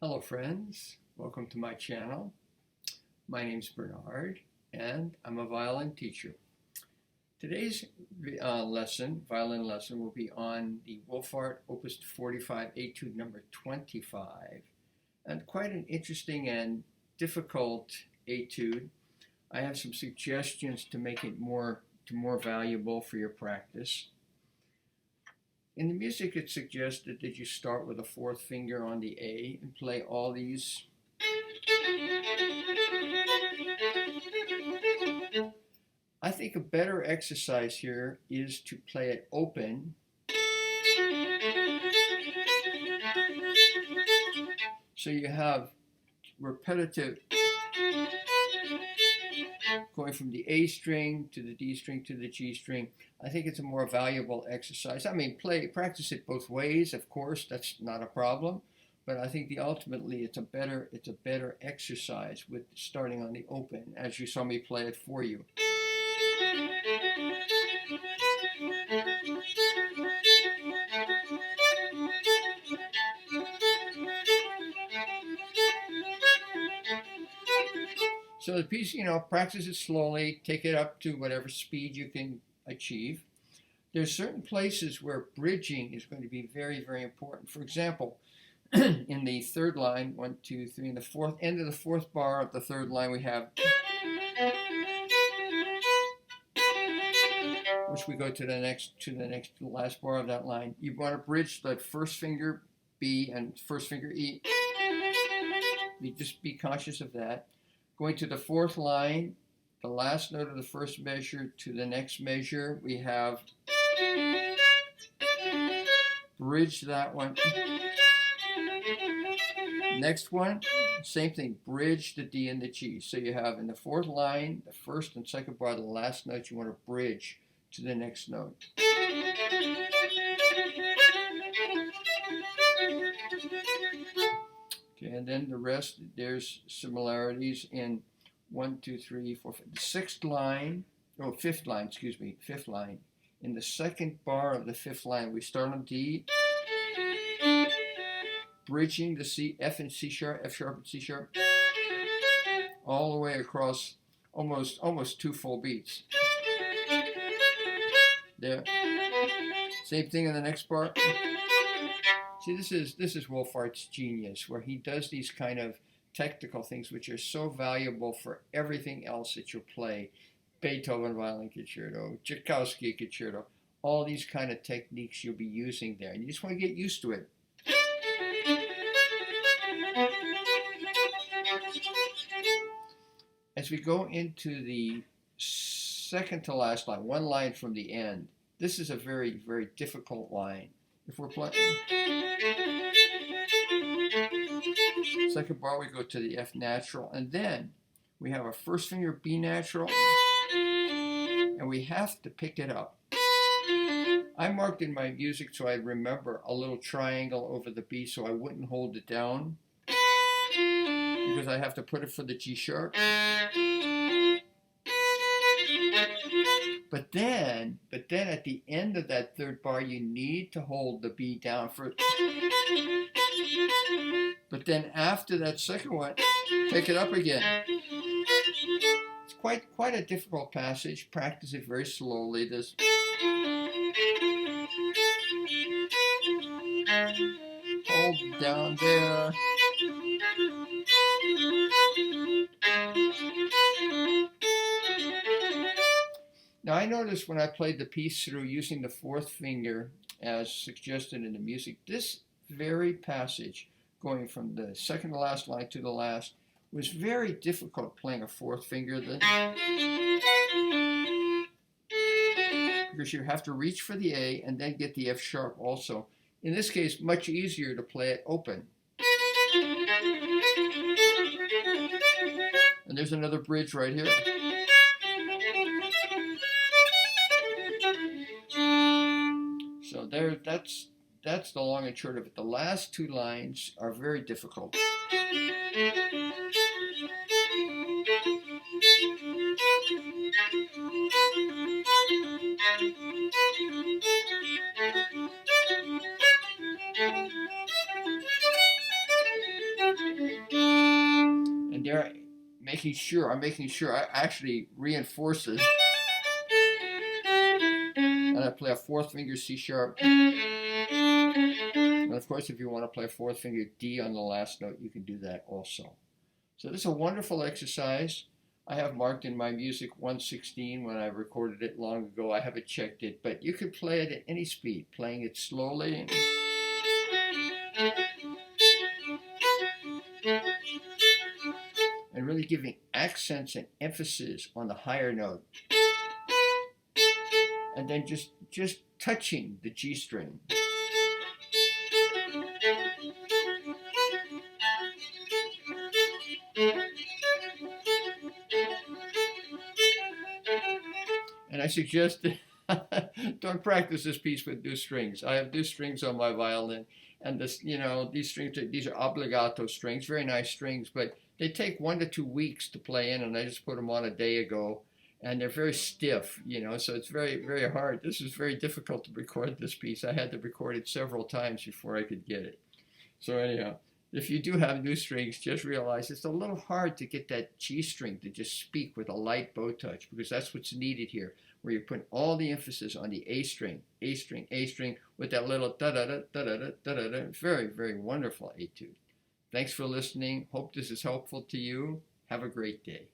Hello friends, welcome to my channel. My name is Bernard and I'm a violin teacher. Today's violin lesson, will be on the Wohlfahrt Opus 45 Etude number 25, and quite an interesting and difficult etude. I have some suggestions to make it more valuable for your practice. In the music, it's suggested that you start with a fourth finger on the A and play all these. I think a better exercise here is to play it open. So you have repetitive going from the A string to the D string to the G string. I think it's a more valuable exercise. I mean, practice it both ways, of course, that's not a problem. But I think ultimately it's a better exercise with starting on the open, as you saw me play it for you. So the piece, practice it slowly, take it up to whatever speed you can achieve. There's certain places where bridging is going to be very, very important. For example, in the third line, 1, 2, 3, in the fourth end of the fourth bar of the third line, we have, which we go to the last bar of that line. You want to bridge the first finger B and first finger E. You just be conscious of that. Going to the fourth line, the last note of the first measure to the next measure, we have bridge that one. Next one, same thing, bridge the D and the G. So you have in the fourth line, the first and second bar, the last note you want to bridge to the next note. Okay, and then the rest, there's similarities in 1, 2, 3, 4, 5. The fifth line. In the second bar of the fifth line, we start on D, bridging the C, F and C sharp, F sharp and C sharp, all the way across almost 2 full beats. There. Same thing in the next bar. See, this is Wohlfahrt's genius, where he does these kind of technical things which are so valuable for everything else that you play. Beethoven violin concerto, Tchaikovsky concerto, all these kind of techniques you'll be using there. And you just want to get used to it. As we go into the second to last line, one line from the end, this is a very, very difficult line. If we're playing second bar, we go to the F natural, and then we have a first finger B natural, and we have to pick it up. I marked in my music so I'd remember a little triangle over the B so I wouldn't hold it down, because I have to put it for the G sharp. But then at the end of that third bar, you need to hold the B down for. But then after that second one, pick it up again. It's quite a difficult passage. Practice it very slowly. This. Hold down there. Now I noticed when I played the piece through using the fourth finger as suggested in the music, this very passage, going from the second to last line to the last, was very difficult playing a fourth finger. Because you have to reach for the A and then get the F sharp also. In this case, much easier to play it open. And there's another bridge right here. So that's the long and short of it. The last two lines are very difficult. making sure I actually reinforce it. And I play a fourth finger C sharp. And of course, if you want to play a fourth finger D on the last note, you can do that also. So this is a wonderful exercise. I have marked in my music 116 when I recorded it long ago. I haven't checked it, but you can play it at any speed, playing it slowly. And really giving accents and emphasis on the higher note. And then just touching the G string. And I suggest don't practice this piece with new strings. I have new strings on my violin, and this, these strings, these are obbligato strings, very nice strings, but they take 1 to 2 weeks to play in, and I just put them on a day ago, and they're very stiff, so it's very, very hard. This is very difficult to record this piece. I had to record it several times before I could get it. So anyhow, if you do have new strings, just realize it's a little hard to get that G string to just speak with a light bow touch, because that's what's needed here, where you're putting all the emphasis on the A string, A string, A string, with that little da-da-da, da-da-da, da-da-da. Very, very wonderful etude. Thanks for listening. Hope this is helpful to you. Have a great day.